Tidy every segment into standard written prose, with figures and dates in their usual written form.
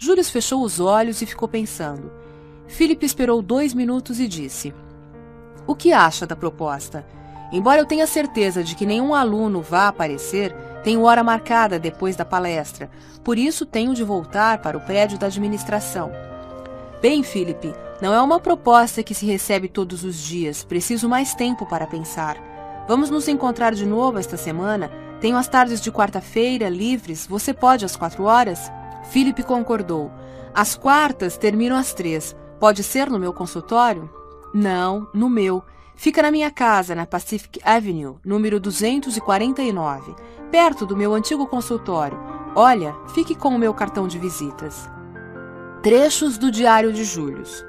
Julius fechou os olhos e ficou pensando. Philip esperou 2 minutos e disse: "O que acha da proposta? Embora eu tenha certeza de que nenhum aluno vá aparecer, tenho hora marcada depois da palestra, por isso tenho de voltar para o prédio da administração." "Bem, Philip, não é uma proposta que se recebe todos os dias. Preciso mais tempo para pensar. Vamos nos encontrar de novo esta semana? Tenho as tardes de quarta-feira livres. Você pode às 4 horas? Philip concordou. "As quartas terminam às 3. Pode ser no meu consultório?" "Não, no meu. Fica na minha casa, na Pacific Avenue, número 249, perto do meu antigo consultório. Olha, fique com o meu cartão de visitas." Trechos do Diário de Julius.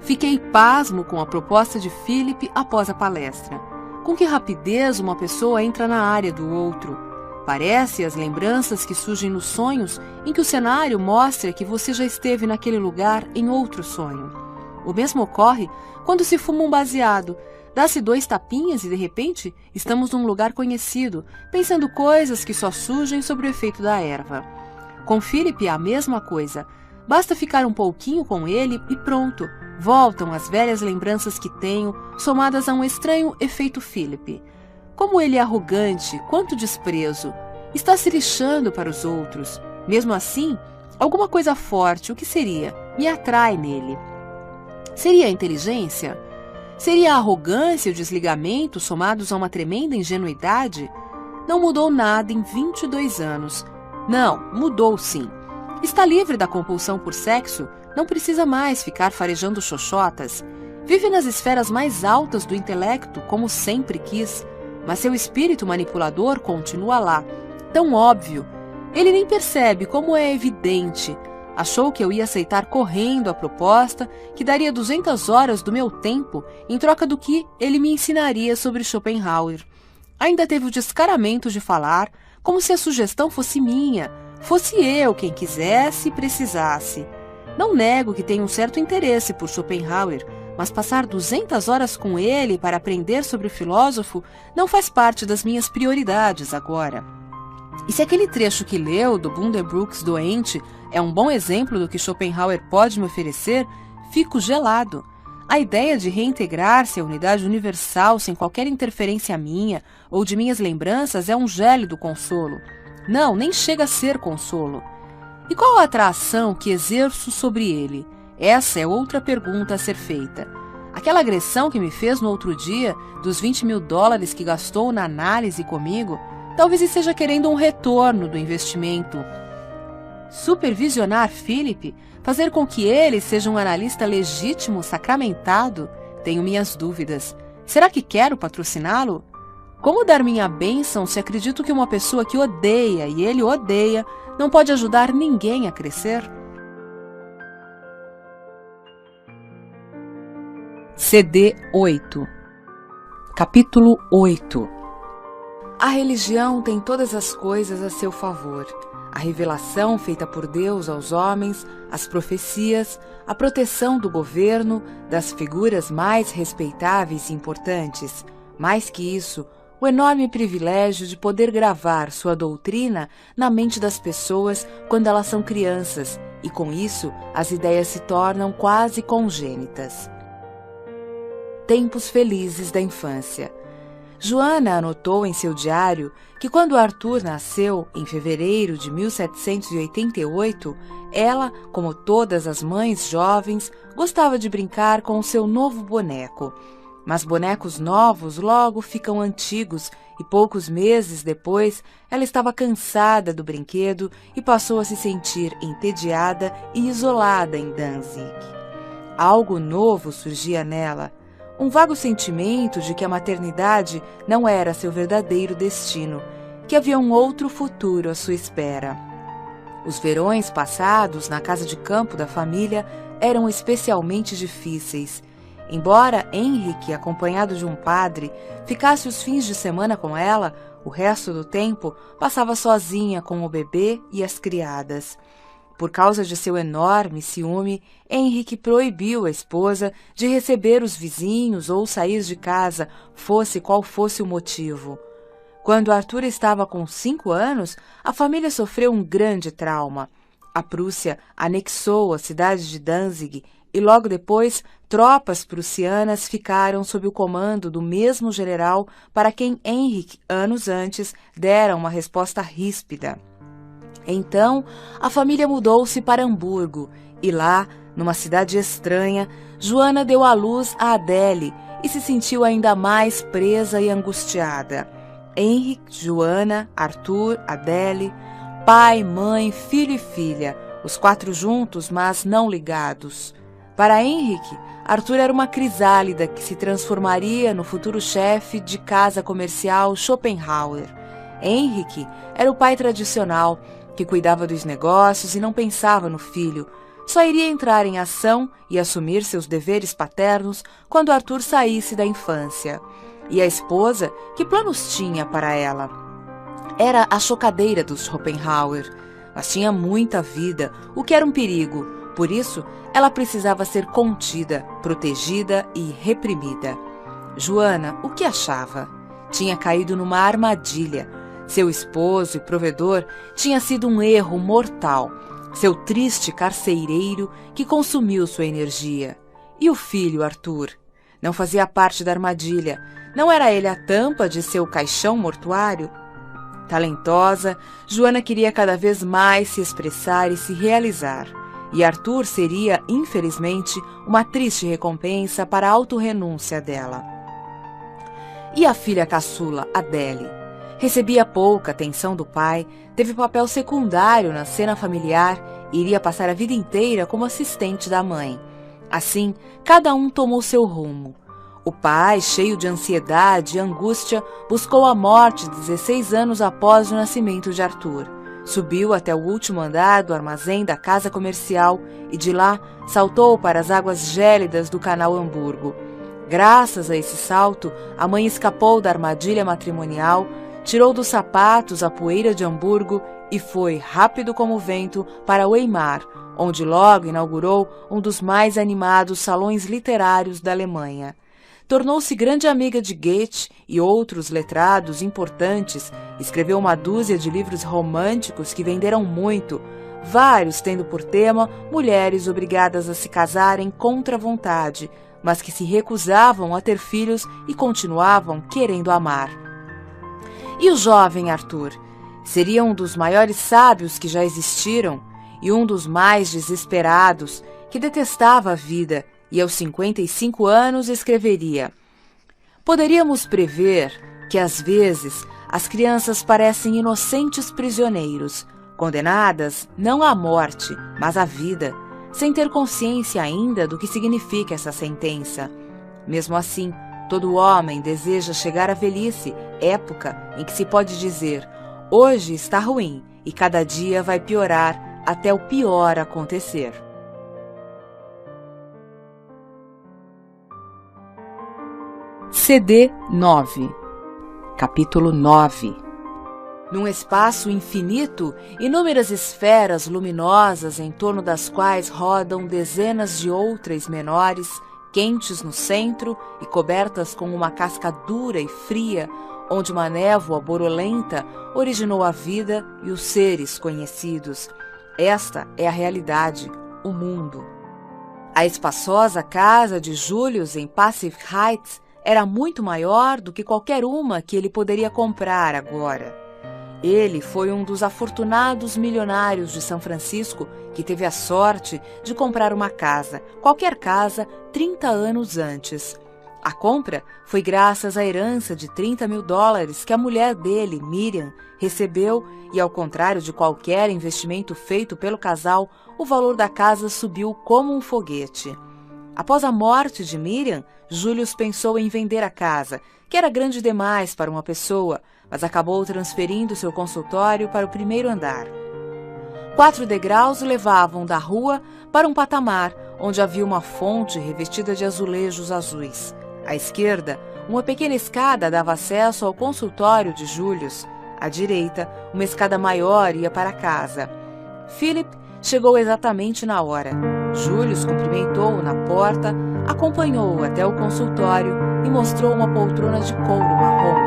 Fiquei pasmo com a proposta de Philip após a palestra. Com que rapidez uma pessoa entra na área do outro. Parece as lembranças que surgem nos sonhos em que o cenário mostra que você já esteve naquele lugar em outro sonho. O mesmo ocorre quando se fuma um baseado. Dá-se 2 tapinhas e, de repente, estamos num lugar conhecido, pensando coisas que só surgem sob o efeito da erva. Com Philip é a mesma coisa. Basta ficar um pouquinho com ele e pronto. Voltam as velhas lembranças que tenho, somadas a um estranho efeito Philip. Como ele é arrogante, quanto desprezo. Está se lixando para os outros. Mesmo assim, alguma coisa forte, o que seria? Me atrai nele. Seria a inteligência? Seria a arrogância e o desligamento somados a uma tremenda ingenuidade? Não mudou nada em 22 anos. Não, mudou sim. Está livre da compulsão por sexo, não precisa mais ficar farejando xoxotas. Vive nas esferas mais altas do intelecto, como sempre quis. Mas seu espírito manipulador continua lá, tão óbvio. Ele nem percebe como é evidente. Achou que eu ia aceitar correndo a proposta, que daria 200 horas do meu tempo em troca do que ele me ensinaria sobre Schopenhauer. Ainda teve o descaramento de falar como se a sugestão fosse minha, fosse eu quem quisesse e precisasse. Não nego que tenho um certo interesse por Schopenhauer, mas passar 200 horas com ele para aprender sobre o filósofo não faz parte das minhas prioridades agora. E se aquele trecho que leu do Bundenbrooks doente é um bom exemplo do que Schopenhauer pode me oferecer, fico gelado. A ideia de reintegrar-se à unidade universal sem qualquer interferência minha ou de minhas lembranças é um gélido consolo. Não, nem chega a ser consolo. E qual a atração que exerço sobre ele? Essa é outra pergunta a ser feita. Aquela agressão que me fez no outro dia, dos $20 mil que gastou na análise comigo, talvez esteja querendo um retorno do investimento. Supervisionar Philip? Fazer com que ele seja um analista legítimo, sacramentado? Tenho minhas dúvidas. Será que quero patrociná-lo? Como dar minha bênção se acredito que uma pessoa que odeia e ele odeia não pode ajudar ninguém a crescer? CD 8. Capítulo 8. A religião tem todas as coisas a seu favor. A revelação feita por Deus aos homens, as profecias, a proteção do governo, das figuras mais respeitáveis e importantes. Mais que isso, o enorme privilégio de poder gravar sua doutrina na mente das pessoas quando elas são crianças, e com isso as ideias se tornam quase congênitas. Tempos felizes da infância. Joana anotou em seu diário que quando Arthur nasceu, em fevereiro de 1788, ela, como todas as mães jovens, gostava de brincar com o seu novo boneco. Mas bonecos novos logo ficam antigos e poucos meses depois ela estava cansada do brinquedo e passou a se sentir entediada e isolada em Danzig. Algo novo surgia nela. Um vago sentimento de que a maternidade não era seu verdadeiro destino, que havia um outro futuro à sua espera. Os verões passados na casa de campo da família eram especialmente difíceis. Embora Henrique, acompanhado de um padre, ficasse os fins de semana com ela, o resto do tempo passava sozinha com o bebê e as criadas. Por causa de seu enorme ciúme, Henrique proibiu a esposa de receber os vizinhos ou sair de casa, fosse qual fosse o motivo. Quando Arthur estava com 5 anos, a família sofreu um grande trauma. A Prússia anexou a cidade de Danzig e logo depois tropas prussianas ficaram sob o comando do mesmo general para quem Henrique, anos antes, dera uma resposta ríspida. Então, a família mudou-se para Hamburgo e lá, numa cidade estranha, Joana deu à luz a Adele e se sentiu ainda mais presa e angustiada. Henrique, Joana, Arthur, Adele, pai, mãe, filho e filha, os 4 juntos, mas não ligados. Para Henrique, Arthur era uma crisálida que se transformaria no futuro chefe de casa comercial Schopenhauer. Henrique era o pai tradicional, que cuidava dos negócios e não pensava no filho. Só iria entrar em ação e assumir seus deveres paternos quando Arthur saísse da infância. E a esposa, que planos tinha para ela? Era a chocadeira dos Schopenhauer, mas tinha muita vida, o que era um perigo. Por isso, ela precisava ser contida, protegida e reprimida. Joana, o que achava? Tinha caído numa armadilha. Seu esposo e provedor tinha sido um erro mortal, seu triste carcereiro que consumiu sua energia. E o filho, Arthur? Não fazia parte da armadilha. Não era ele a tampa de seu caixão mortuário? Talentosa, Joana queria cada vez mais se expressar e se realizar. E Arthur seria, infelizmente, uma triste recompensa para a autorrenúncia dela. E a filha caçula, Adele? Recebia pouca atenção do pai, teve papel secundário na cena familiar e iria passar a vida inteira como assistente da mãe. Assim, cada um tomou seu rumo. O pai, cheio de ansiedade e angústia, buscou a morte 16 anos após o nascimento de Arthur. Subiu até o último andar do armazém da casa comercial e de lá saltou para as águas gélidas do canal Hamburgo. Graças a esse salto, a mãe escapou da armadilha matrimonial, tirou dos sapatos a poeira de Hamburgo e foi, rápido como o vento, para Weimar, onde logo inaugurou um dos mais animados salões literários da Alemanha. Tornou-se grande amiga de Goethe e outros letrados importantes, escreveu uma dúzia de livros românticos que venderam muito, vários tendo por tema mulheres obrigadas a se casarem contra a vontade, mas que se recusavam a ter filhos e continuavam querendo amar. E o jovem Arthur? Seria um dos maiores sábios que já existiram e um dos mais desesperados, que detestava a vida, e aos 55 anos escreveria: poderíamos prever que, às vezes, as crianças parecem inocentes prisioneiros, condenadas não à morte, mas à vida, sem ter consciência ainda do que significa essa sentença. Mesmo assim, todo homem deseja chegar à velhice, época em que se pode dizer: hoje está ruim e cada dia vai piorar até o pior acontecer. CD 9. Capítulo 9. Num espaço infinito, inúmeras esferas luminosas em torno das quais rodam dezenas de outras menores, quentes no centro e cobertas com uma casca dura e fria, onde uma névoa borolenta originou a vida e os seres conhecidos. Esta é a realidade, o mundo. A espaçosa casa de Julius em Pacific Heights era muito maior do que qualquer uma que ele poderia comprar agora. Ele foi um dos afortunados milionários de São Francisco que teve a sorte de comprar uma casa, qualquer casa, 30 anos antes. A compra foi graças à herança de $30.000 que a mulher dele, Miriam, recebeu e, ao contrário de qualquer investimento feito pelo casal, o valor da casa subiu como um foguete. Após a morte de Miriam, Julius pensou em vender a casa, que era grande demais para uma pessoa, mas acabou transferindo seu consultório para o primeiro andar. 4 degraus levavam da rua para um patamar, onde havia uma fonte revestida de azulejos azuis. À esquerda, uma pequena escada dava acesso ao consultório de Julius. À direita, uma escada maior ia para a casa. Philip chegou exatamente na hora. Julius cumprimentou-o na porta, acompanhou-o até o consultório e mostrou uma poltrona de couro marrom.